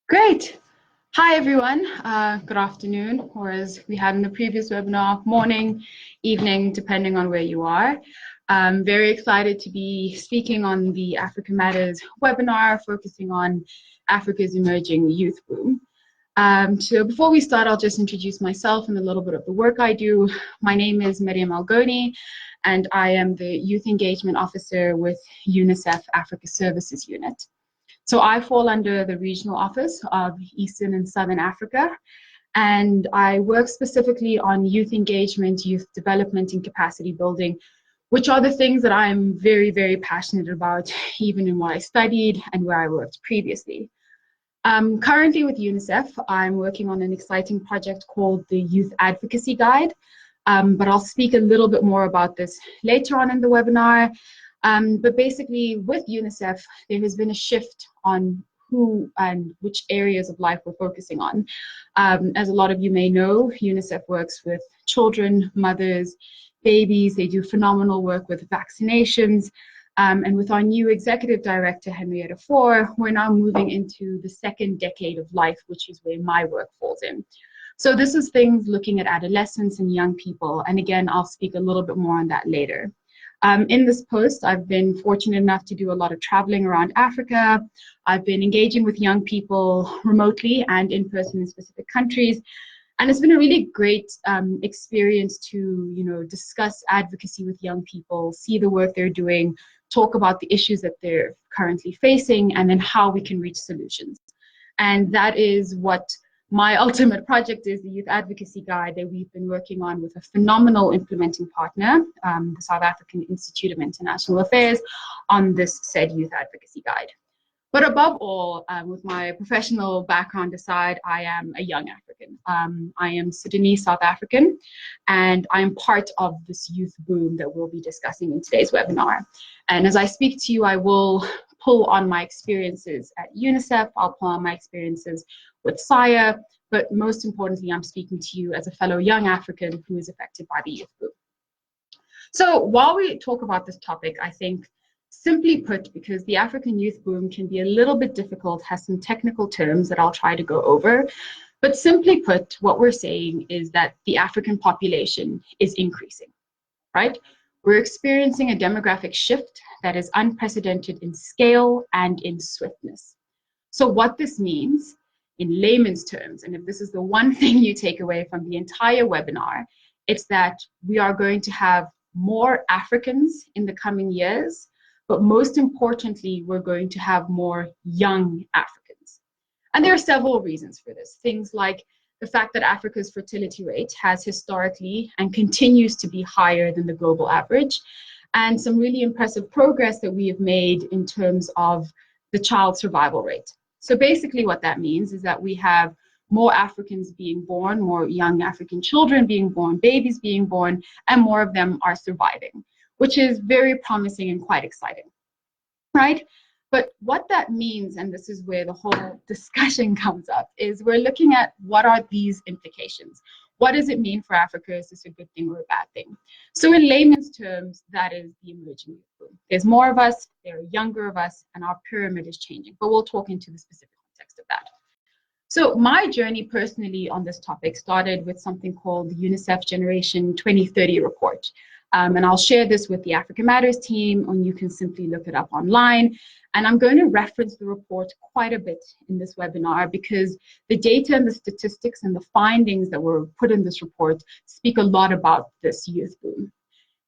Great. Hi, everyone. Good afternoon, or as we had in the previous webinar, morning, evening, depending on where you are. I'm very excited to be speaking on the Africa Matters webinar, focusing on Africa's emerging youth boom. So before we start, I'll just introduce myself and a little bit of the work I do. My name is Maryam Elgoni, and I am the Youth Engagement Officer with UNICEF Africa Services Unit. So I fall under the regional office of Eastern and Southern Africa, and I work specifically on youth engagement, youth development, and capacity building, which are the things that I'm very, very passionate about, even in what I studied and where I worked previously. Currently with UNICEF, I'm working on an exciting project called the Youth Advocacy Guide, but I'll speak a little bit more about this later on in the webinar. But basically, with UNICEF, there has been a shift on who and which areas of life we're focusing on. As a lot of you may know, UNICEF works with children, mothers, babies. They do phenomenal work with vaccinations. And with our new executive director, Henrietta Fore, we're now moving into the second decade of life, which is where my work falls in. So this is things looking at adolescents and young people. And again, I'll speak a little bit more on that later. In this post, I've been fortunate enough to do a lot of traveling around Africa. I've been engaging with young people remotely and in person in specific countries. And it's been a really great experience to, discuss advocacy with young people, see the work they're doing, talk about the issues that they're currently facing, and then how we can reach solutions. And that is what my ultimate project is, the Youth Advocacy Guide that we've been working on with a phenomenal implementing partner, the South African Institute of International Affairs, on this said Youth Advocacy Guide. But above all, with my professional background aside, I am a young African. I am Sudanese South African, and I am part of this youth boom that we'll be discussing in today's webinar. And as I speak to you, I will pull on my experiences at UNICEF, I'll pull on my experiences with SIA, but most importantly, I'm speaking to you as a fellow young African who is affected by the youth boom. So while we talk about this topic, I think, simply put, because the African youth boom can be a little bit difficult, has some technical terms that I'll try to go over, but simply put, what we're saying is that the African population is increasing, right? We're experiencing a demographic shift that is unprecedented in scale and in swiftness. So what this means in layman's terms, and if this is the one thing you take away from the entire webinar, it's that we are going to have more Africans in the coming years, but most importantly, we're going to have more young Africans. And there are several reasons for this. Things like the fact that Africa's fertility rate has historically and continues to be higher than the global average, and some really impressive progress that we have made in terms of the child survival rate. So basically what that means is that we have more Africans being born, more young African children being born, babies being born, and more of them are surviving, which is very promising and quite exciting, right? But what that means, and this is where the whole discussion comes up, is we're looking at what are these implications? What does it mean for Africa? Is this a good thing or a bad thing? So in layman's terms, that is the emerging youth boom. There's more of us, there are younger of us, and our pyramid is changing. But we'll talk into the specific context of that. So my journey personally on this topic started with something called the UNICEF Generation 2030 report. And I'll share this with the Africa Matters team, and you can simply look it up online. And I'm going to reference the report quite a bit in this webinar because the data and the statistics and the findings that were put in this report speak a lot about this youth boom.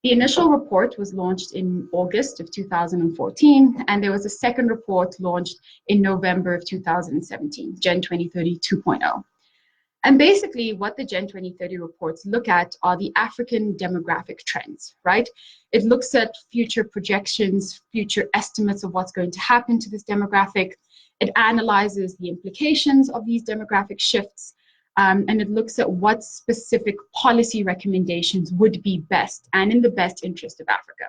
The initial report was launched in August of 2014, and there was a second report launched in November of 2017, Gen 2030 2.0. And basically what the Gen 2030 reports look at are the African demographic trends, right? It looks at future projections, future estimates of what's going to happen to this demographic. It analyzes the implications of these demographic shifts, and it looks at what specific policy recommendations would be best and in the best interest of Africa.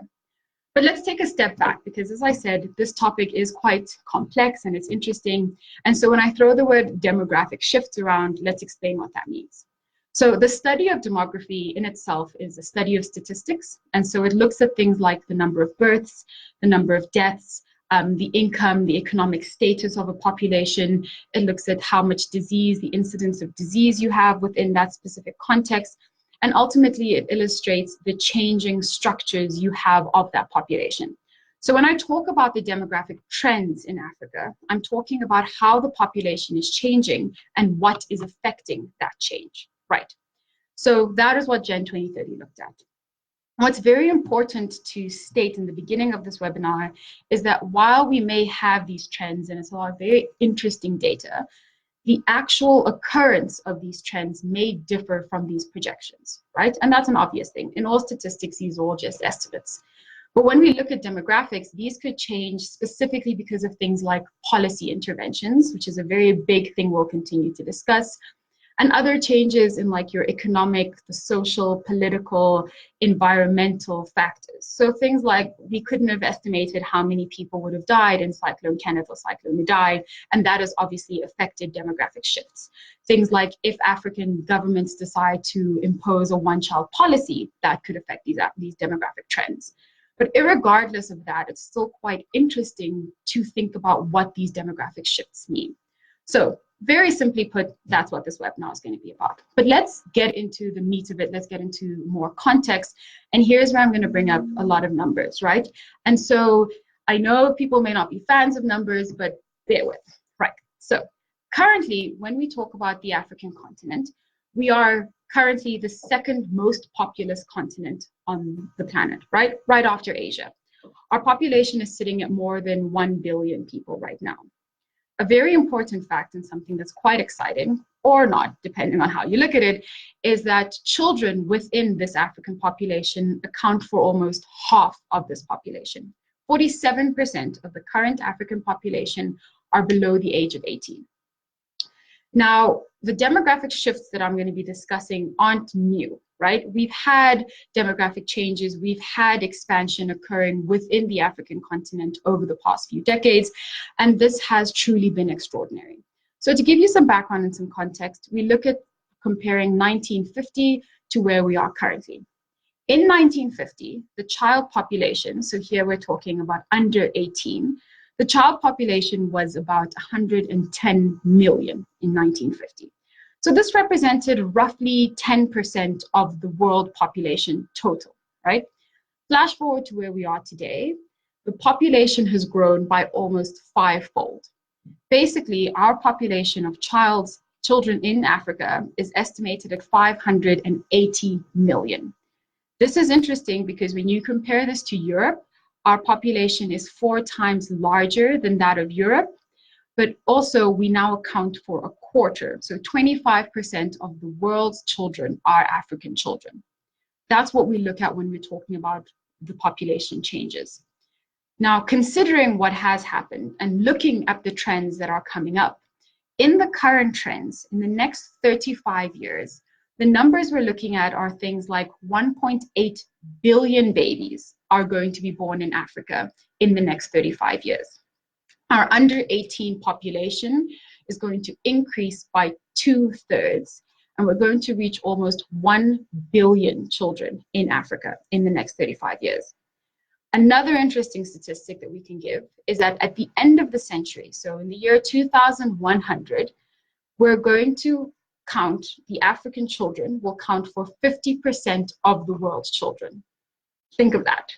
But let's take a step back because, as I said, this topic is quite complex and it's interesting. And so when I throw the word demographic shifts around, let's explain what that means. So the study of demography in itself is a study of statistics. And so it looks at things like the number of births, the number of deaths, the income, the economic status of a population. It looks at how much disease, the incidence of disease you have within that specific context. And ultimately, it illustrates the changing structures you have of that population. So when I talk about the demographic trends in Africa, I'm talking about how the population is changing and what is affecting that change, right? So that is what Gen 2030 looked at. What's very important to state in the beginning of this webinar is that while we may have these trends, and it's a lot of very interesting data, the actual occurrence of these trends may differ from these projections, right? And that's an obvious thing. In all statistics, these are all just estimates. But when we look at demographics, these could change specifically because of things like policy interventions, which is a very big thing we'll continue to discuss, and other changes in like your economic, the social, political, environmental factors. So things like we couldn't have estimated how many people would have died in Cyclone Kenneth or Cyclone Idai, and that has obviously affected demographic shifts. Things like if African governments decide to impose a one-child policy, that could affect these demographic trends. But irregardless of that, it's still quite interesting to think about what these demographic shifts mean. So very simply put, that's what this webinar is going to be about. But let's get into the meat of it. Let's get into more context. And here's where I'm going to bring up a lot of numbers, right? And so I know people may not be fans of numbers, but bear with, right? So currently, when we talk about the African continent, we are currently the second most populous continent on the planet, right? Right after Asia. Our population is sitting at more than 1 billion people right now. A very important fact and something that's quite exciting, or not, depending on how you look at it, is that children within this African population account for almost half of this population. 47% of the current African population are below the age of 18. Now, the demographic shifts that I'm going to be discussing aren't new, right? We've had demographic changes, we've had expansion occurring within the African continent over the past few decades, and this has truly been extraordinary. So to give you some background and some context, we look at comparing 1950 to where we are currently. In 1950, the child population, so here we're talking about under 18, the child population was about 110 million in 1950. So this represented roughly 10% of the world population total, right? Flash forward to where we are today, the population has grown by almost fivefold. Basically, our population of children in Africa is estimated at 580 million. This is interesting because when you compare this to Europe, our population is 4 times larger than that of Europe, but also we now account for a quarter. So 25% of the world's children are African children. That's what we look at when we're talking about the population changes. Now, considering what has happened and looking at the trends that are coming up, in the current trends, in the next 35 years, the numbers we're looking at are things like 1.8 billion babies are going to be born in Africa in the next 35 years. Our under 18 population is going to increase by 2/3, and we're going to reach almost 1 billion children in Africa in the next 35 years. Another interesting statistic that we can give is that at the end of the century, so in the year 2100, we're going to count, the African children will count for 50% of the world's children. Think of that.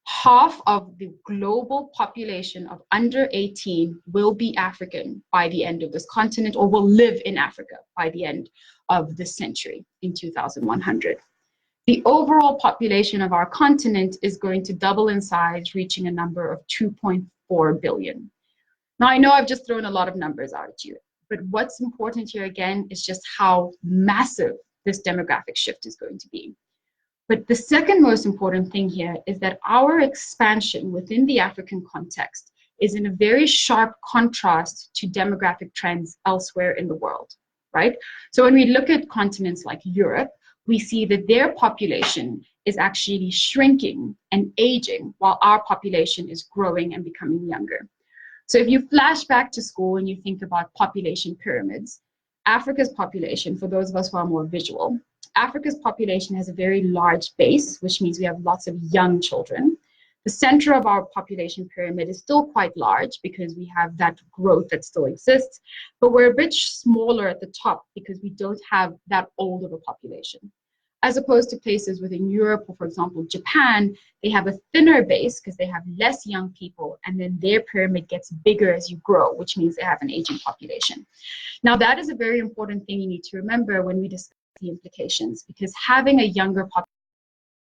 Half of the global population of under 18 will be African by the end of this continent, or will live in Africa by the end of this century in 2100. The overall population of our continent is going to double in size, reaching a number of 2.4 billion. Now, I know I've just thrown a lot of numbers out at you, but what's important here again is just how massive this demographic shift is going to be. But the second most important thing here is that our expansion within the African context is in a very sharp contrast to demographic trends elsewhere in the world, right? So when we look at continents like Europe, we see that their population is actually shrinking and aging while our population is growing and becoming younger. So if you flash back to school and you think about population pyramids, Africa's population, for those of us who are more visual, Africa's population has a very large base, which means we have lots of young children. The center of our population pyramid is still quite large because we have that growth that still exists, but we're a bit smaller at the top because we don't have that old of a population. As opposed to places within Europe, or for example, Japan, they have a thinner base because they have less young people, and then their pyramid gets bigger as you grow, which means they have an aging population. Now, that is a very important thing you need to remember when we discuss the implications, because having a younger population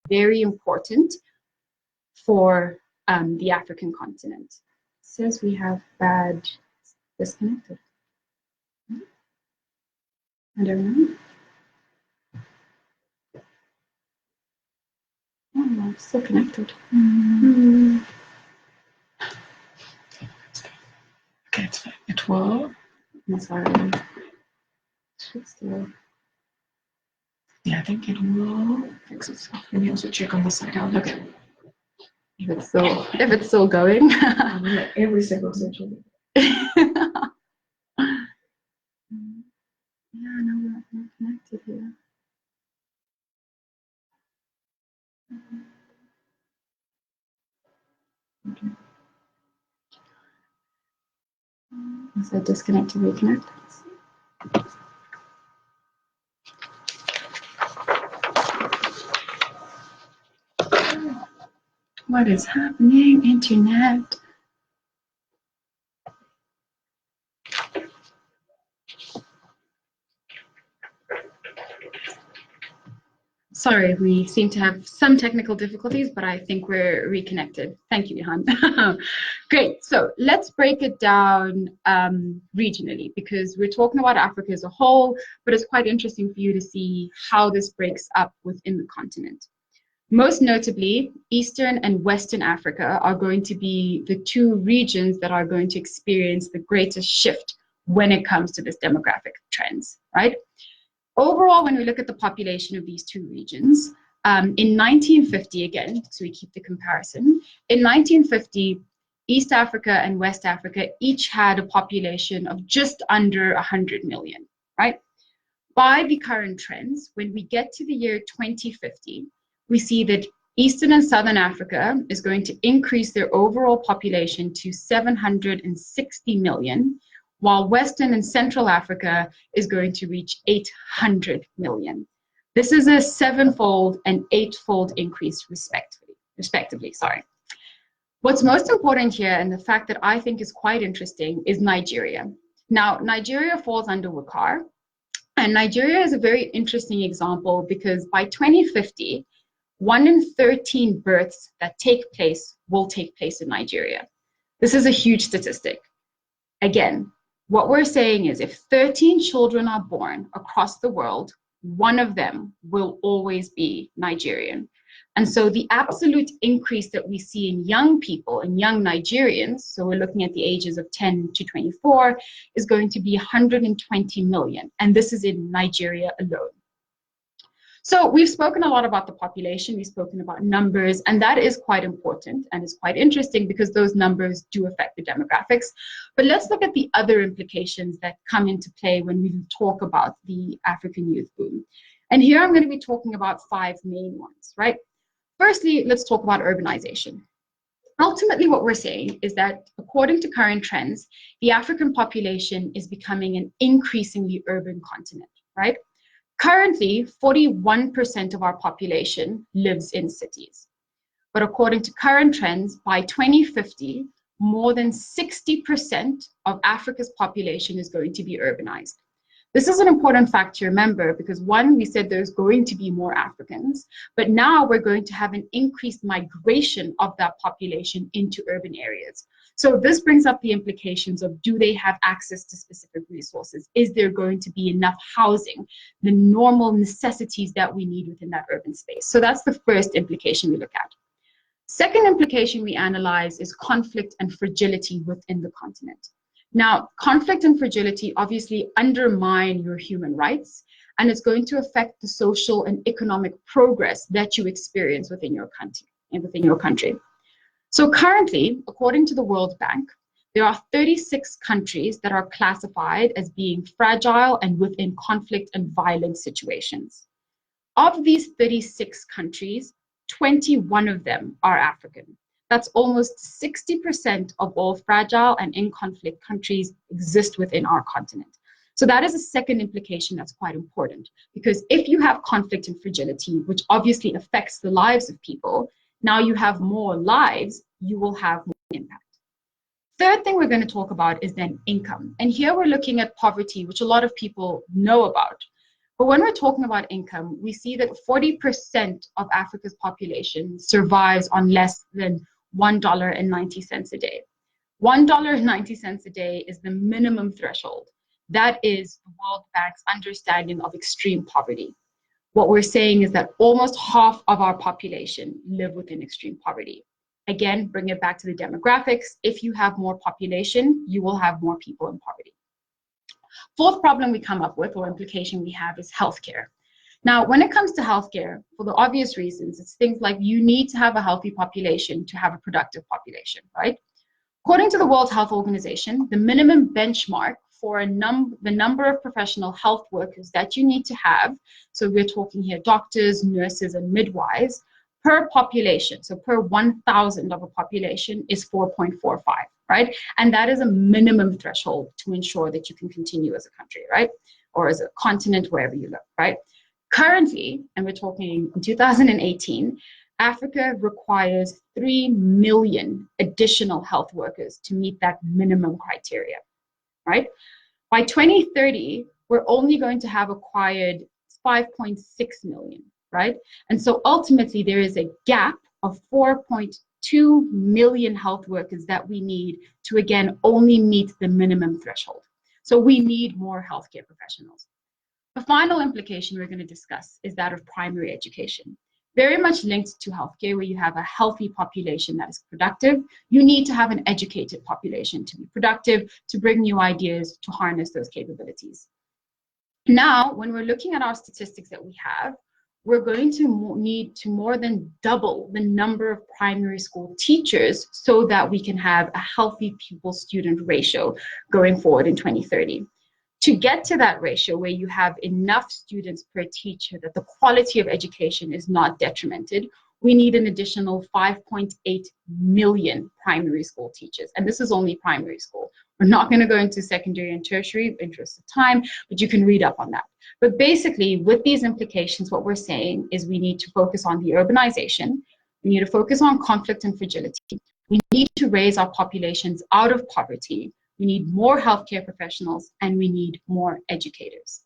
is very important for the African continent. It says we have bad disconnected. I don't know. Oh, still connected. Mm. Okay, it will. I'm sorry. Should still. Yeah, I think it will fix itself. Maybe also check on the side. I'll look at it. If it's still going. Every single social. Yeah, no, we're not connected here. Okay. Is it disconnect to reconnect? What is happening, internet? Sorry, we seem to have some technical difficulties, but I think we're reconnected. Thank you, Johan. Great, so let's break it down regionally, because we're talking about Africa as a whole, but it's quite interesting for you to see how this breaks up within the continent. Most notably, Eastern and Western Africa are going to be the two regions that are going to experience the greatest shift when it comes to this demographic trends, right? Overall, when we look at the population of these two regions, in 1950, again, so we keep the comparison, in 1950, East Africa and West Africa each had a population of just under 100 million, right? By the current trends, when we get to the year 2050, we see that Eastern and Southern Africa is going to increase their overall population to 760 million, while Western and Central Africa is going to reach 800 million. This is a 7-fold and 8-fold increase respectively. What's most important here, and the fact that I think is quite interesting, is Nigeria. Now, Nigeria falls under WCAR, and Nigeria is a very interesting example because by 2050, 1 in 13 births that take place will take place in Nigeria. This is a huge statistic. Again, what we're saying is if 13 children are born across the world, one of them will always be Nigerian. And so the absolute increase that we see in young people and young Nigerians, so we're looking at the ages of 10 to 24, is going to be 120 million. And this is in Nigeria alone. So we've spoken a lot about the population, we've spoken about numbers, and that is quite important and it's quite interesting because those numbers do affect the demographics. But let's look at the other implications that come into play when we talk about the African youth boom. And here I'm going to be talking about 5 main ones, right? Firstly, let's talk about urbanization. Ultimately, what we're saying is that according to current trends, the African population is becoming an increasingly urban continent, right? Currently, 41% of our population lives in cities. But according to current trends, by 2050, more than 60% of Africa's population is going to be urbanized. This is an important fact to remember because one, we said there's going to be more Africans, but now we're going to have an increased migration of that population into urban areas. So this brings up the implications of, do they have access to specific resources? Is there going to be enough housing, the normal necessities that we need within that urban space? So that's the first implication we look at. Second implication we analyze is conflict and fragility within the continent. Now, conflict and fragility obviously undermine your human rights, and it's going to affect the social and economic progress that you experience within your country. So currently, according to the World Bank, there are 36 countries that are classified as being fragile and within conflict and violent situations. Of these 36 countries, 21 of them are African. That's almost 60% of all fragile and in conflict countries exist within our continent. So that is a second implication that's quite important, because if you have conflict and fragility, which obviously affects the lives of people, now you have more lives, you will have more impact. Third thing we're going to talk about is then income. And here we're looking at poverty, which a lot of people know about. But when we're talking about income, we see that 40% of Africa's population survives on less than $1.90 a day. $1.90 a day is the minimum threshold. That is the World Bank's understanding of extreme poverty. What we're saying is that almost half of our population live within extreme poverty. Again, bring it back to the demographics. If you have more population, you will have more people in poverty. Fourth problem we come up with, or implication we have, is healthcare. Now, when it comes to healthcare, for the obvious reasons, it's things like you need to have a healthy population to have a productive population, right? According to the World Health Organization, the minimum benchmark for the number of professional health workers that you need to have, so we're talking here doctors, nurses, and midwives, per population, so per 1,000 of a population, is 4.45, right? And that is a minimum threshold to ensure that you can continue as a country, right? Or as a continent, wherever you live, right? Currently, and we're talking in 2018, Africa requires 3 million additional health workers to meet that minimum criteria, right? By 2030, we're only going to have acquired 5.6 million, right? And so ultimately, there is a gap of 4.2 million health workers that we need to, again, only meet the minimum threshold. So we need more healthcare professionals. The final implication we're going to discuss is that of primary education. Very much linked to healthcare, where you have a healthy population that is productive. You need to have an educated population to be productive, to bring new ideas, to harness those capabilities. Now, when we're looking at our statistics that we have, we're going to need to more than double the number of primary school teachers so that we can have a healthy pupil-student ratio going forward in 2030. To get to that ratio where you have enough students per teacher that the quality of education is not detrimented, we need an additional 5.8 million primary school teachers. And this is only primary school. We're not going to go into secondary and tertiary in interest of time, but you can read up on that. But basically, with these implications, what we're saying is we need to focus on the urbanization. We need to focus on conflict and fragility. We need to raise our populations out of poverty. We need more healthcare professionals, and we need more educators.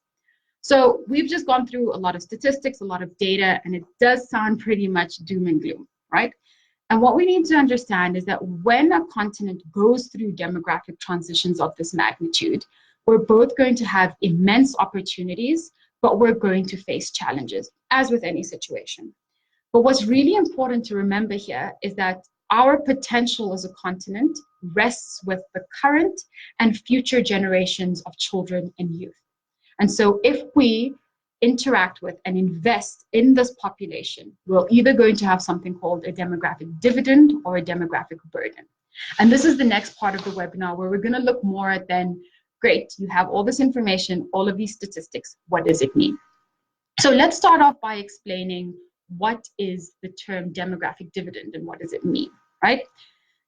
So we've just gone through a lot of statistics, a lot of data, and it does sound pretty much doom and gloom, right? And what we need to understand is that when a continent goes through demographic transitions of this magnitude, we're both going to have immense opportunities, but we're going to face challenges, as with any situation. But what's really important to remember here is that our potential as a continent rests with the current and future generations of children and youth. And so if we interact with and invest in this population, we're either going to have something called a demographic dividend or a demographic burden. And this is the next part of the webinar where we're going to look more at then, great, you have all this information, all of these statistics, what does it mean? So let's start off by explaining what is the term demographic dividend and what does it mean, right?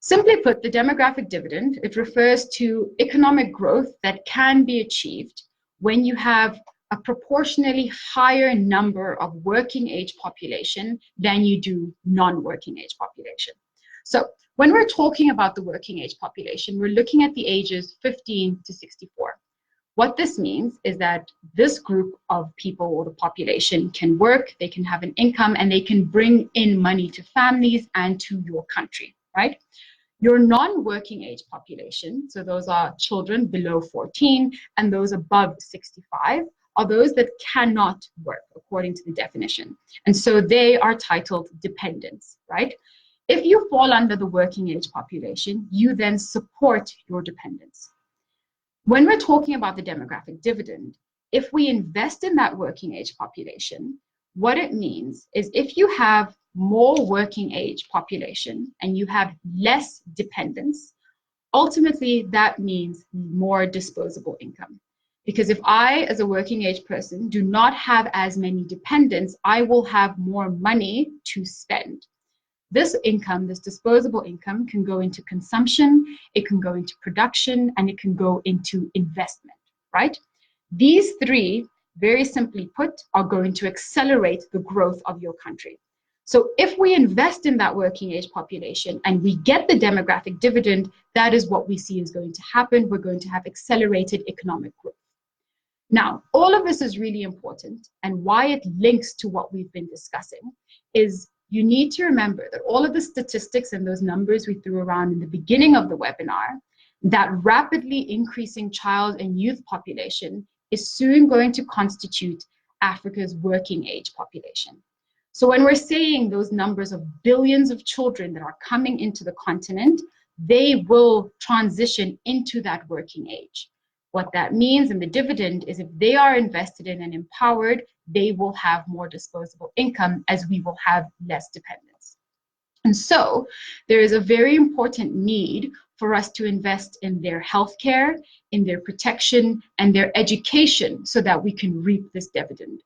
Simply put, the demographic dividend, it refers to economic growth that can be achieved when you have a proportionally higher number of working age population than you do non-working age population. So when we're talking about the working age population, we're looking at the ages 15 to 64. What this means is that this group of people or the population can work, they can have an income, and they can bring in money to families and to your country, right? Your non-working age population, so those are children below 14 and those above 65, are those that cannot work according to the definition. And so they are titled dependents, right? If you fall under the working age population, you then support your dependents. When we're talking about the demographic dividend, if we invest in that working age population, what it means is if you have more working age population and you have less dependents, ultimately that means more disposable income. Because if I, as a working age person, do not have as many dependents, I will have more money to spend. This income, this disposable income, can go into consumption, it can go into production, and it can go into investment, right? These three, very simply put, are going to accelerate the growth of your country. So if we invest in that working age population and we get the demographic dividend, that is what we see is going to happen. We're going to have accelerated economic growth. Now, all of this is really important, and why it links to what we've been discussing is you need to remember that all of the statistics and those numbers we threw around in the beginning of the webinar, that rapidly increasing child and youth population is soon going to constitute Africa's working age population. So when we're saying those numbers of billions of children that are coming into the continent, they will transition into that working age. What that means in the dividend is if they are invested in and empowered, they will have more disposable income as we will have less dependence. And so there is a very important need for us to invest in their healthcare, in their protection, and their education so that we can reap this dividend.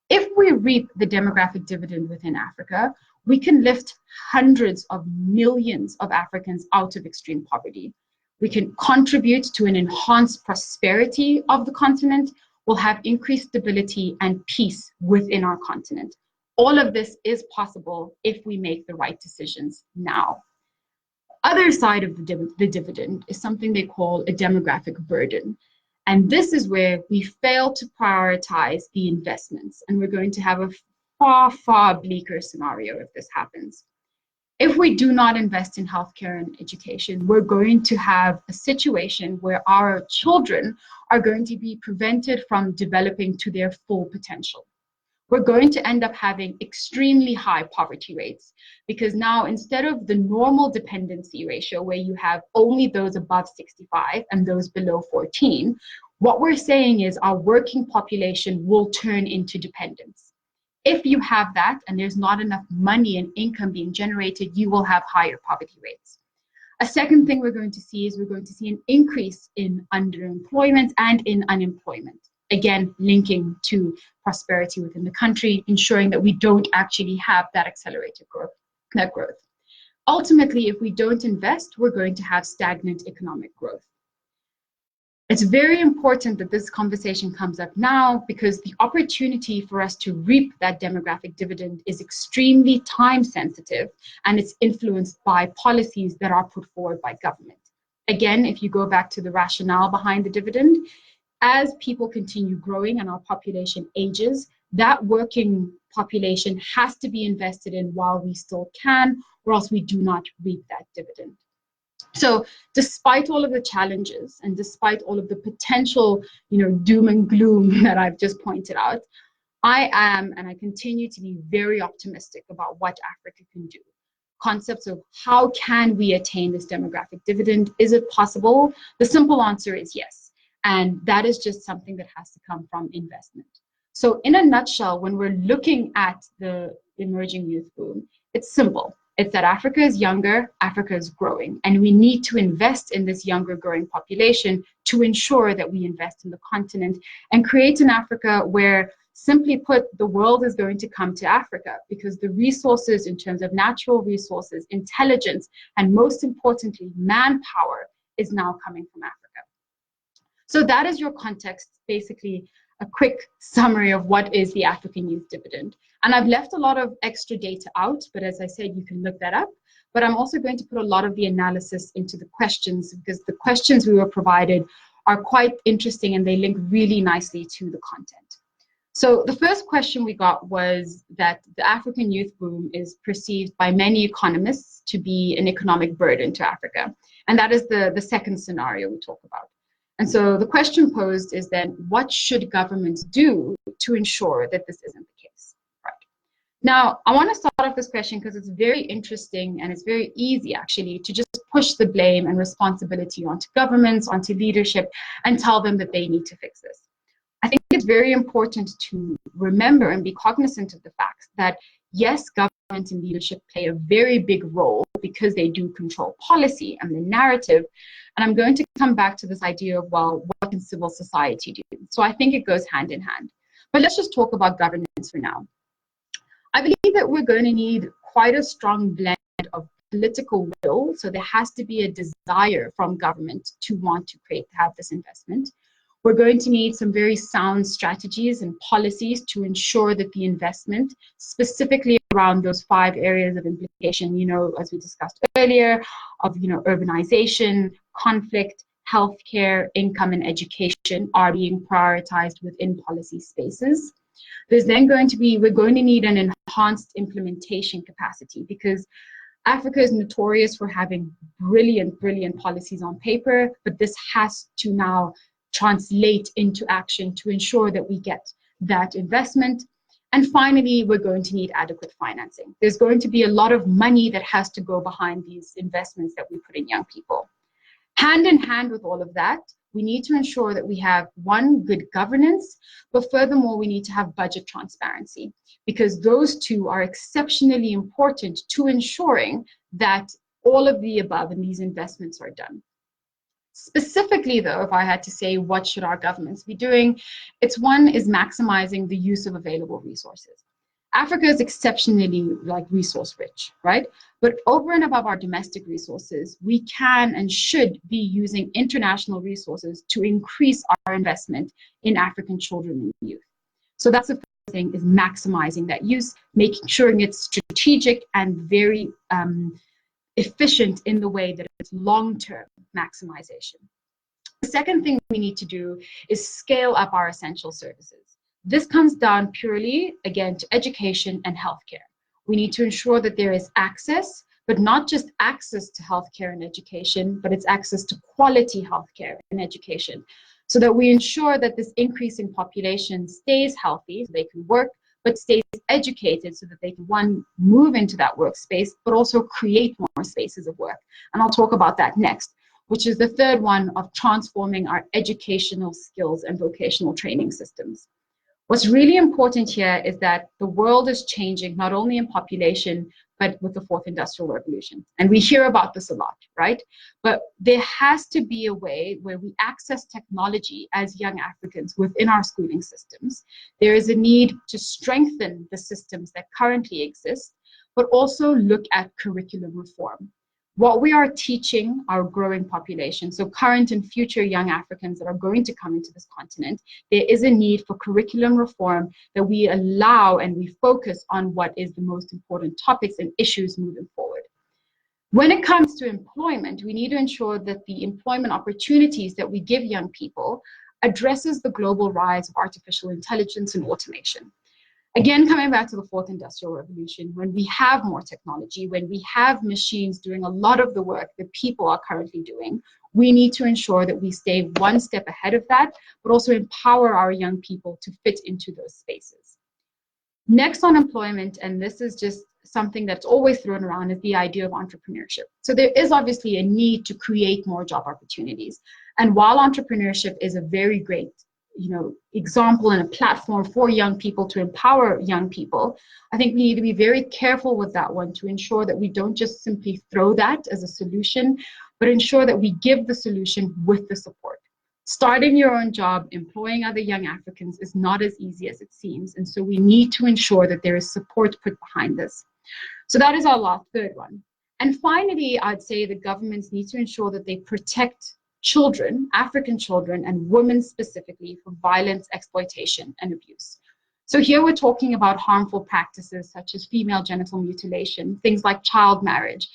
If we reap the demographic dividend within Africa, we can lift hundreds of millions of Africans out of extreme poverty. We can contribute to an enhanced prosperity of the continent. We'll have increased stability and peace within our continent. All of this is possible if we make the right decisions now. Other side of the dividend is something they call a demographic burden. And this is where we fail to prioritize the investments. And we're going to have a far, far bleaker scenario if this happens. If we do not invest in healthcare and education, we're going to have a situation where our children are going to be prevented from developing to their full potential. We're going to end up having extremely high poverty rates because now instead of the normal dependency ratio where you have only those above 65 and those below 14, what we're saying is our working population will turn into dependence. If you have that and there's not enough money and income being generated, you will have higher poverty rates. A second thing we're going to see is we're going to see an increase in underemployment and in unemployment. Again, linking to prosperity within the country, ensuring that we don't actually have that accelerated growth. Ultimately, if we don't invest, we're going to have stagnant economic growth. It's very important that this conversation comes up now because the opportunity for us to reap that demographic dividend is extremely time sensitive and it's influenced by policies that are put forward by government. Again, if you go back to the rationale behind the dividend, as people continue growing and our population ages, that working population has to be invested in while we still can, or else we do not reap that dividend. So despite all of the challenges and despite all of the potential, doom and gloom that I've just pointed out, I am and I continue to be very optimistic about what Africa can do. Concepts of how can we attain this demographic dividend? Is it possible? The simple answer is yes. And that is just something that has to come from investment. So in a nutshell, when we're looking at the emerging youth boom, it's simple. It's that Africa is younger, Africa is growing, and we need to invest in this younger growing population to ensure that we invest in the continent and create an Africa where, simply put, the world is going to come to Africa because the resources in terms of natural resources, intelligence, and most importantly, manpower is now coming from Africa. So that is your context, basically a quick summary of what is the African Youth Dividend. And I've left a lot of extra data out, but as I said, you can look that up. But I'm also going to put a lot of the analysis into the questions because the questions we were provided are quite interesting and they link really nicely to the content. So the first question we got was that the African youth boom is perceived by many economists to be an economic burden to Africa. And that is the second scenario we talk about. And so the question posed is then, what should governments do to ensure that this isn't the case? Right. Now, I want to start off this question because it's very interesting and it's very easy actually to just push the blame and responsibility onto governments, onto leadership, and tell them that they need to fix this. I think it's very important to remember and be cognizant of the fact that yes, government and leadership play a very big role because they do control policy and the narrative. And I'm going to come back to this idea of, well, what can civil society do? So I think it goes hand in hand. But let's just talk about governance for now. I believe that we're going to need quite a strong blend political will, so there has to be a desire from government to want to have this investment. We're going to need some very sound strategies and policies to ensure that the investment, specifically around those 5 areas of implication, as we discussed earlier, of, urbanization, conflict, healthcare, income, and education are being prioritized within policy spaces. There's then we're going to need an enhanced implementation capacity, because Africa is notorious for having brilliant policies on paper, but this has to now translate into action to ensure that we get that investment. And finally, we're going to need adequate financing. There's going to be a lot of money that has to go behind these investments that we put in young people. Hand in hand with all of that, we need to ensure that we have, one, good governance, but furthermore, we need to have budget transparency, because those two are exceptionally important to ensuring that all of the above and these investments are done. Specifically, though, if I had to say what should our governments be doing, one is maximizing the use of available resources. Africa is exceptionally resource rich, right? But over and above our domestic resources, we can and should be using international resources to increase our investment in African children and youth. So that's the first thing, is maximizing that use, making sure it's strategic and very efficient in the way that it's long-term maximization. The second thing we need to do is scale up our essential services. This comes down purely, again, to education and healthcare. We need to ensure that there is access, but not just access to healthcare and education, but it's access to quality healthcare and education, so that we ensure that this increasing population stays healthy, so they can work, but stays educated so that they can, one, move into that workspace, but also create more spaces of work. And I'll talk about that next, which is the third one, of transforming our educational skills and vocational training systems. What's really important here is that the world is changing, not only in population, but with the 4th Industrial Revolution. And we hear about this a lot, right? But there has to be a way where we access technology as young Africans within our schooling systems. There is a need to strengthen the systems that currently exist, but also look at curriculum reform. What we are teaching our growing population, so current and future young Africans that are going to come into this continent, there is a need for curriculum reform, that we allow and we focus on what is the most important topics and issues moving forward. When it comes to employment, we need to ensure that the employment opportunities that we give young people addresses the global rise of artificial intelligence and automation. Again, coming back to the 4th Industrial Revolution, when we have more technology, when we have machines doing a lot of the work that people are currently doing, we need to ensure that we stay one step ahead of that, but also empower our young people to fit into those spaces. Next on employment, and this is just something that's always thrown around, is the idea of entrepreneurship. So there is obviously a need to create more job opportunities. And while entrepreneurship is a very great example and a platform for young people to empower young people, I think we need to be very careful with that one, to ensure that we don't just simply throw that as a solution, but ensure that we give the solution with the support. Starting your own job, employing other young Africans is not as easy as it seems. And so we need to ensure that there is support put behind this. So that is our third one. And finally, I'd say the governments need to ensure that they protect children, African children, and women specifically, from violence, exploitation, and abuse. So here we're talking about harmful practices such as female genital mutilation, things like child marriage,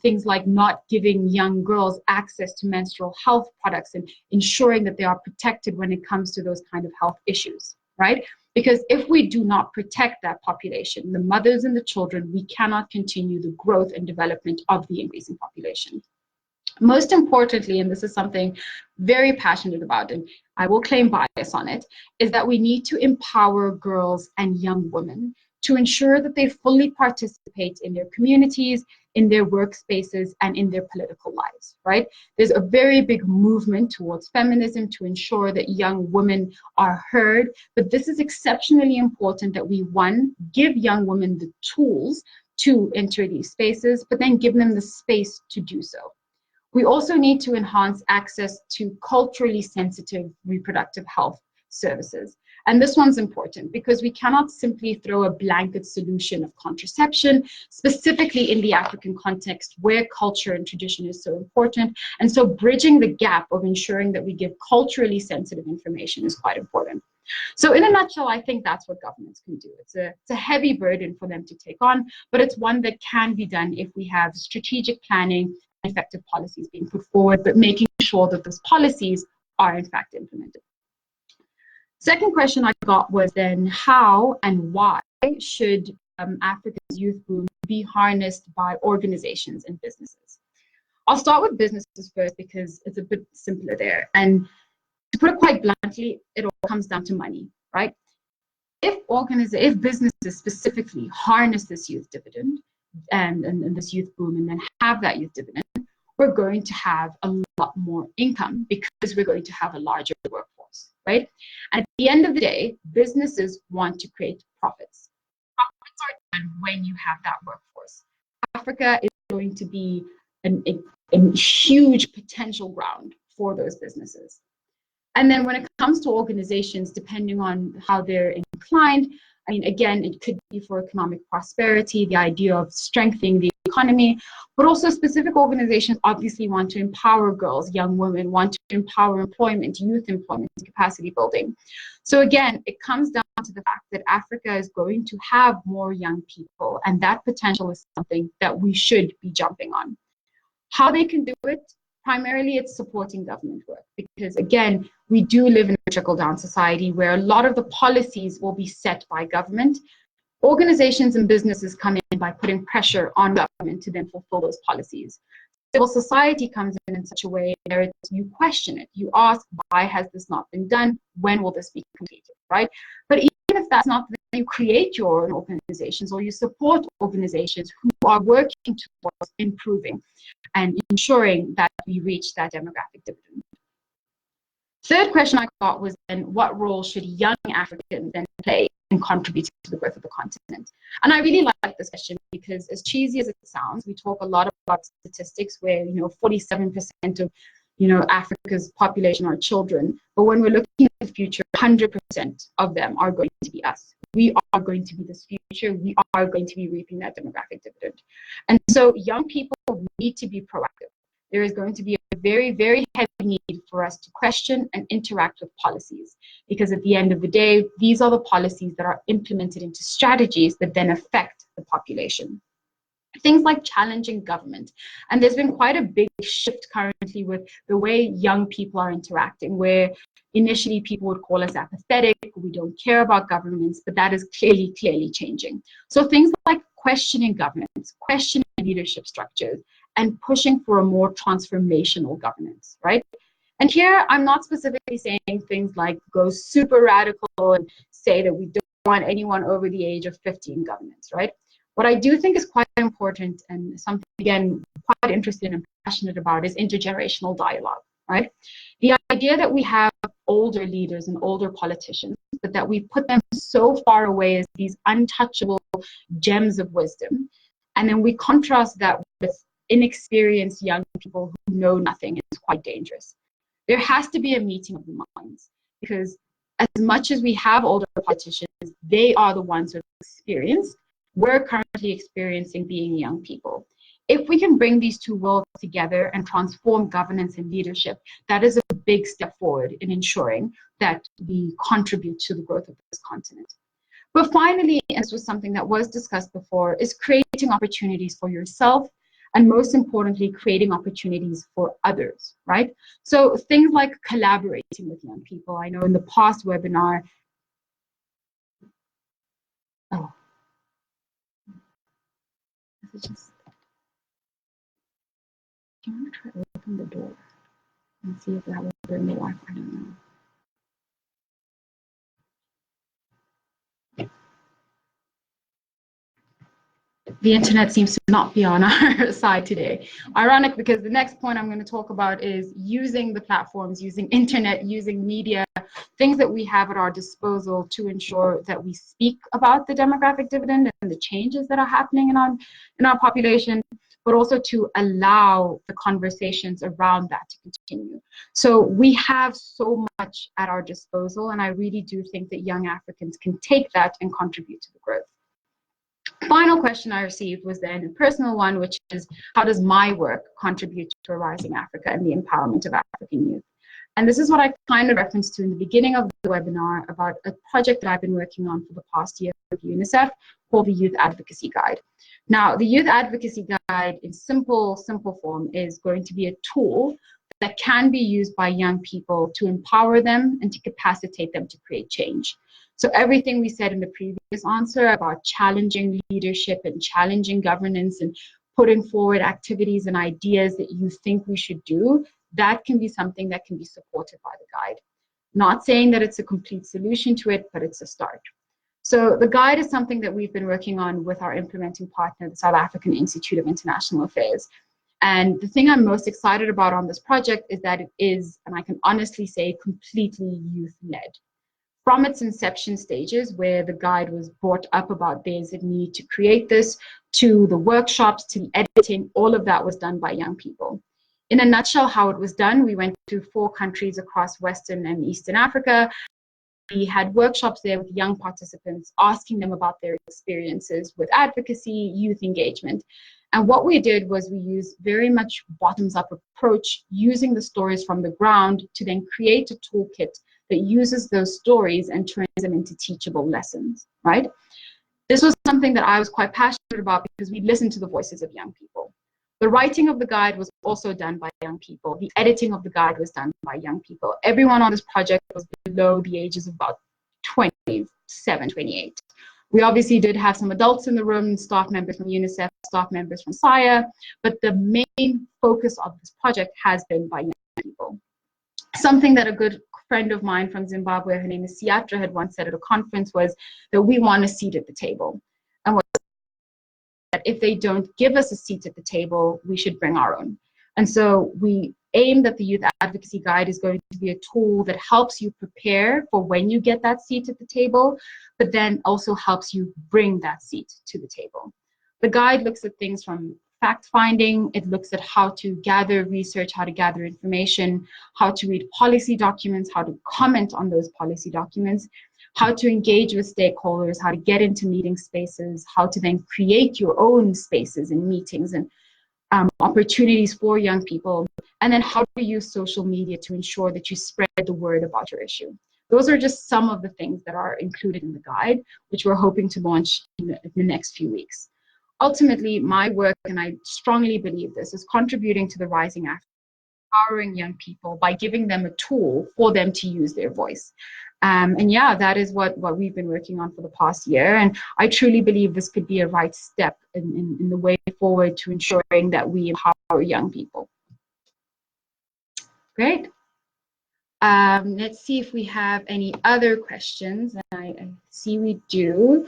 things like not giving young girls access to menstrual health products, and ensuring that they are protected when it comes to those kind of health issues, right? Because if we do not protect that population, the mothers and the children, we cannot continue the growth and development of the increasing population. Most importantly, and this is something very passionate about, and I will claim bias on it, is that we need to empower girls and young women to ensure that they fully participate in their communities, in their workspaces, and in their political lives, right? There's a very big movement towards feminism to ensure that young women are heard, but this is exceptionally important that we, one, give young women the tools to enter these spaces, but then give them the space to do so. We also need to enhance access to culturally sensitive reproductive health services. And this one's important because we cannot simply throw a blanket solution of contraception, specifically in the African context where culture and tradition is so important. And so bridging the gap of ensuring that we give culturally sensitive information is quite important. So in a nutshell, I think that's what governments can do. It's a heavy burden for them to take on, but it's one that can be done if we have strategic planning and effective policies being put forward, but making sure that those policies are in fact implemented. Second question I got was then how and why should Africa's youth boom be harnessed by organizations and businesses? I'll start with businesses first because it's a bit simpler there. And to put it quite bluntly, it all comes down to money, right? If businesses specifically harness this youth dividend and this youth boom and then have that youth dividend, we're going to have a lot more income because we're going to have a larger workforce, right? And at the end of the day, businesses want to create profits. Profits are done when you have that workforce. Africa is going to be a huge potential ground for those businesses. And then when it comes to organizations, depending on how they're inclined, I mean, again, it could be for economic prosperity, the idea of strengthening the economy, but also specific organizations obviously want to empower girls, young women, want to empower employment, youth employment, capacity building. So again, it comes down to the fact that Africa is going to have more young people, and that potential is something that we should be jumping on. How they can do it? Primarily, it's supporting government work because, again, we do live in a trickle-down society where a lot of the policies will be set by government. Organizations and businesses come in by putting pressure on government to then fulfill those policies. Civil society comes in such a way where you question it. You ask, why has this not been done? When will this be completed, right? But even if that's not, then you create your own organizations or you support organizations who are working towards improving and ensuring that we reach that demographic dividend. Third question I got was then, what role should young Africans then play in contributing to the growth of the continent? And I really like this question because, as cheesy as it sounds, we talk a lot about statistics where 47% of Africa's population are children, but when we're looking at the future, 100% of them are going to be us. We are going to be this future. We are going to be reaping that demographic dividend. And so young people need to be proactive. There is going to be a very, very heavy need for us to question and interact with policies, because at the end of the day, these are the policies that are implemented into strategies that then affect the population. Things like challenging government. And there's been quite a big shift currently with the way young people are interacting, where initially people would call us apathetic, we don't care about governments, but that is clearly changing. So things like questioning governments, questioning leadership structures, and pushing for a more transformational governance, right? And here, I'm not specifically saying things like go super radical and say that we don't want anyone over the age of 50 in governance, right? What I do think is quite important and something, again, quite interested and passionate about is intergenerational dialogue, right? The idea that we have older leaders and older politicians, but that we put them so far away as these untouchable gems of wisdom, and then we contrast that with inexperienced young people who know nothing is quite dangerous. There has to be a meeting of the minds, because as much as we have older politicians, they are the ones who have experienced. We're currently experiencing being young people. If we can bring these two worlds together and transform governance and leadership, that is a big step forward in ensuring that we contribute to the growth of this continent. But finally, and this was something that was discussed before, is creating opportunities for yourself, and most importantly, creating opportunities for others, right? So things like collaborating with young people. I know in the past webinar, do you want to try to open the door and see if that will bring the Wi-Fi? I don't know. The internet seems to not be on our side today. Ironic, because the next point I'm going to talk about is using the platforms, using internet, using media, things that we have at our disposal to ensure that we speak about the demographic dividend and the changes that are happening in our population, but also to allow the conversations around that to continue. So we have so much at our disposal, and I really do think that young Africans can take that and contribute to the growth. Final question I received was then a personal one, which is, how does my work contribute to a rising Africa and the empowerment of African youth? And this is what I kind of referenced to in the beginning of the webinar about a project that I've been working on for the past year with UNICEF called the Youth Advocacy Guide. Now, the Youth Advocacy Guide in simple form is going to be a tool that can be used by young people to empower them and to capacitate them to create change. So everything we said in the previous answer about challenging leadership and challenging governance and putting forward activities and ideas that you think we should do, that can be something that can be supported by the guide. Not saying that it's a complete solution to it, but it's a start. So the guide is something that we've been working on with our implementing partner, the South African Institute of International Affairs. And the thing I'm most excited about on this project is that it is, and I can honestly say, completely youth-led. From its inception stages, where the guide was brought up about there's a need to create this, to the workshops, to the editing, all of that was done by young people. In a nutshell, how it was done, we went to 4 countries across Western and Eastern Africa. We had workshops there with young participants, asking them about their experiences with advocacy, youth engagement. And what we did was we used very much bottoms-up approach, using the stories from the ground to then create a toolkit that uses those stories and turns them into teachable lessons, right? This was something that I was quite passionate about because we listened to the voices of young people. The writing of the guide was also done by young people. The editing of the guide was done by young people. Everyone on this project was below the ages of about 27, 28. We obviously did have some adults in the room, staff members from UNICEF, staff members from SIA, but the main focus of this project has been by young people. Something that a good friend of mine from Zimbabwe, her name is Siatra, had once said at a conference was that we want a seat at the table. And what that if they don't give us a seat at the table, we should bring our own. And so we aim that the Youth Advocacy Guide is going to be a tool that helps you prepare for when you get that seat at the table, but then also helps you bring that seat to the table. The guide looks at things from fact-finding, it looks at how to gather research, how to gather information, how to read policy documents, how to comment on those policy documents, how to engage with stakeholders, how to get into meeting spaces, how to then create your own spaces and meetings and opportunities for young people, and then how to use social media to ensure that you spread the word about your issue. Those are just some of the things that are included in the guide, which we're hoping to launch in the next few weeks. Ultimately, my work, and I strongly believe this, is contributing to the rising Africa, empowering young people by giving them a tool for them to use their voice. And yeah, that is what we've been working on for the past year. And I truly believe this could be a right step in the way forward to ensuring that we empower young people. Great. Let's see if we have any other questions. I see we do.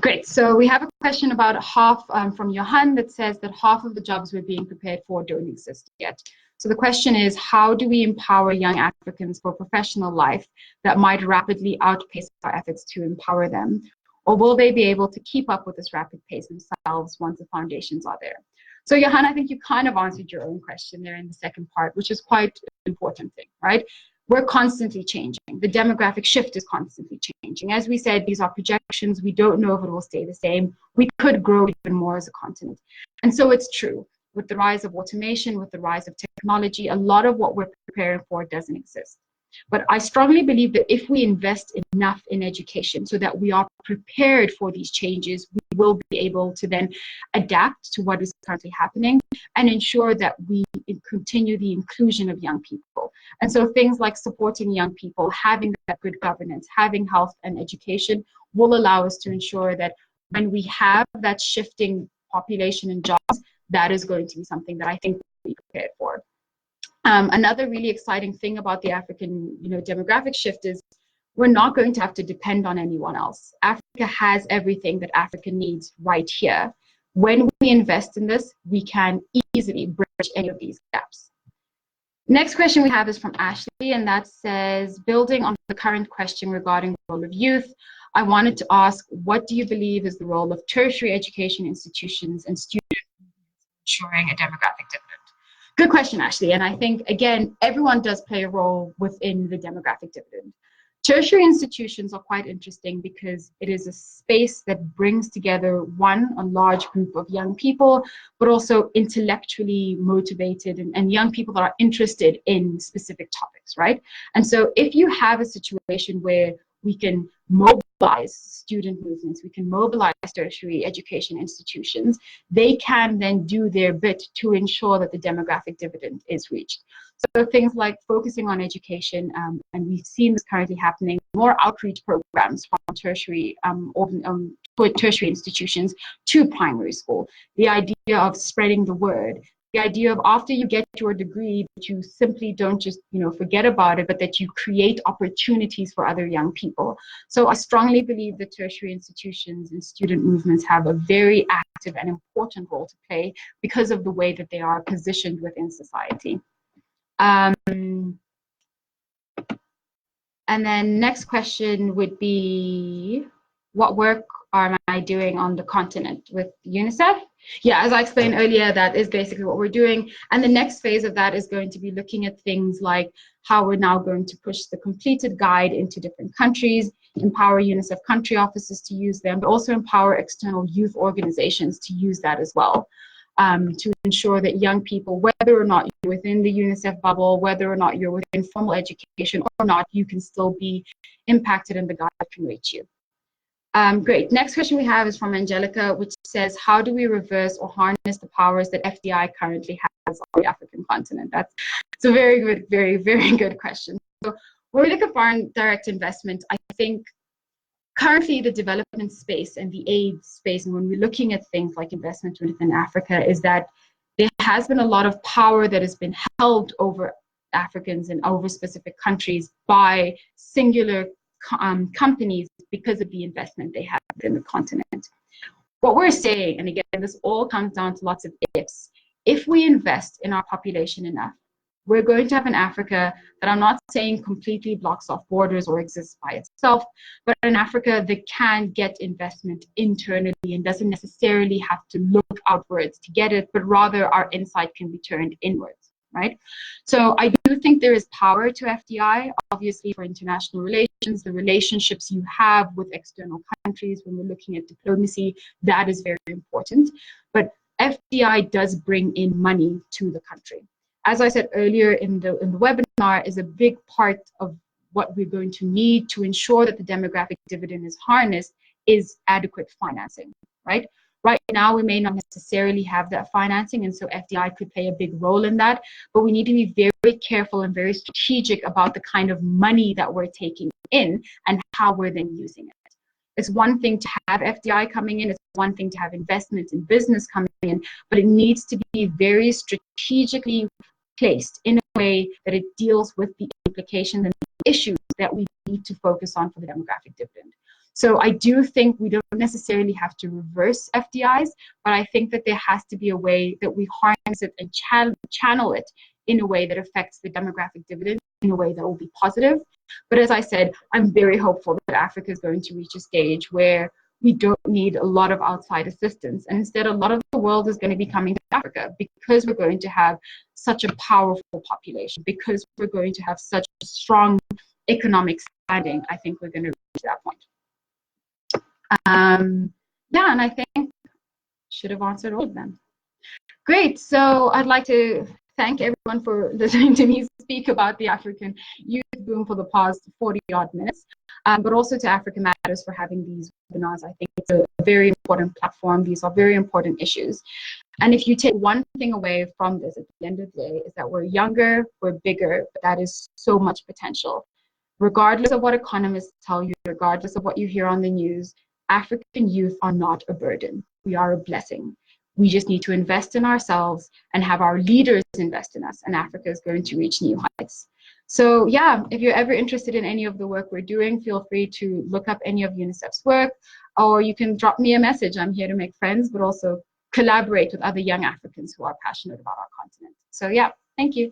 Great. So we have a question about half from Johan that says that half of the jobs we're being prepared for don't exist yet. So the question is, how do we empower young Africans for professional life that might rapidly outpace our efforts to empower them? Or will they be able to keep up with this rapid pace themselves once the foundations are there? So Johan, I think you kind of answered your own question there in the second part, which is quite an important thing, right? We're constantly changing. The demographic shift is constantly changing. As we said, these are projections. We don't know if it will stay the same. We could grow even more as a continent. And so it's true. With the rise of automation, with the rise of technology, a lot of what we're preparing for doesn't exist. But I strongly believe that if we invest enough in education so that we are prepared for these changes, we will be able to then adapt to what is currently happening and ensure that we continue the inclusion of young people. And so things like supporting young people, having that good governance, having health and education will allow us to ensure that when we have that shifting population and jobs, that is going to be something that I think we'll be prepared for. Another really exciting thing about the African demographic shift is we're not going to have to depend on anyone else. Africa has everything that Africa needs right here. When we invest in this, we can easily bridge any of these gaps. Next question we have is from Ashley, and that says, building on the current question regarding the role of youth, I wanted to ask, what do you believe is the role of tertiary education institutions and students ensuring a demographic dividend? Good question, Ashley. And I think, again, everyone does play a role within the demographic dividend. Tertiary institutions are quite interesting because it is a space that brings together, a large group of young people, but also intellectually motivated and young people that are interested in specific topics, right? And so if you have a situation where we can mobilize student movements, we can mobilize tertiary education institutions, they can then do their bit to ensure that the demographic dividend is reached. So things like focusing on education, and we've seen this currently happening, more outreach programs from tertiary tertiary institutions to primary school. The idea of spreading the word, the idea of after you get your degree, that you simply don't just forget about it, but that you create opportunities for other young people. So I strongly believe that tertiary institutions and student movements have a very active and important role to play because of the way that they are positioned within society. And then next question would be, what work am I doing on the continent with UNICEF? Yeah, as I explained earlier, that is basically what we're doing. And the next phase of that is going to be looking at things like how we're now going to push the completed guide into different countries, empower UNICEF country offices to use them, but also empower external youth organizations to use that as well. To ensure that young people, whether or not you're within the UNICEF bubble, whether or not you're within formal education or not, you can still be impacted and the guide can reach you. Great. Next question we have is from Angelica, which says, how do we reverse or harness the powers that FDI currently has on the African continent? That's a very good, very, very good question. So when we look at foreign direct investment, I think currently the development space and the aid space, and when we're looking at things like investment within Africa, is that there has been a lot of power that has been held over Africans and over specific countries by singular companies because of the investment they have in the continent. What we're saying, and again, this all comes down to lots of ifs, if we invest in our population enough, we're going to have an Africa that I'm not saying completely blocks off borders or exists by itself, but an Africa that can get investment internally and doesn't necessarily have to look outwards to get it, but rather our insight can be turned inwards, right? So I do think there is power to FDI, obviously for international relations, the relationships you have with external countries when we're looking at diplomacy, that is very important. But FDI does bring in money to the country. As I said earlier in the webinar, is a big part of what we're going to need to ensure that the demographic dividend is harnessed is adequate financing, right? Right now, we may not necessarily have that financing, and so FDI could play a big role in that, but we need to be very careful and very strategic about the kind of money that we're taking in and how we're then using it. It's one thing to have FDI coming in, it's one thing to have investments in business coming in, but it needs to be very strategically placed in a way that it deals with the implications and the issues that we need to focus on for the demographic dividend. So I do think we don't necessarily have to reverse FDIs, but I think that there has to be a way that we harness it and channel it in a way that affects the demographic dividend in a way that will be positive. But as I said, I'm very hopeful that Africa is going to reach a stage where we don't need a lot of outside assistance. And instead, a lot of the world is going to be coming to Africa because we're going to have such a powerful population, because we're going to have such a strong economic standing. I think we're going to reach that point. Yeah, and I think should have answered all of them. Great. So I'd like to thank everyone for listening to me speak about the African youth boom for the past 40-odd minutes, but also to Africa Matters for having these webinars. I think it's a very important platform. These are very important issues. And if you take one thing away from this at the end of the day, is that we're younger, we're bigger, but that is so much potential. Regardless of what economists tell you, regardless of what you hear on the news, African youth are not a burden. We are a blessing. We just need to invest in ourselves and have our leaders invest in us, and Africa is going to reach new heights. So yeah, if you're ever interested in any of the work we're doing, feel free to look up any of UNICEF's work, or you can drop me a message. I'm here to make friends, but also collaborate with other young Africans who are passionate about our continent. So yeah, thank you.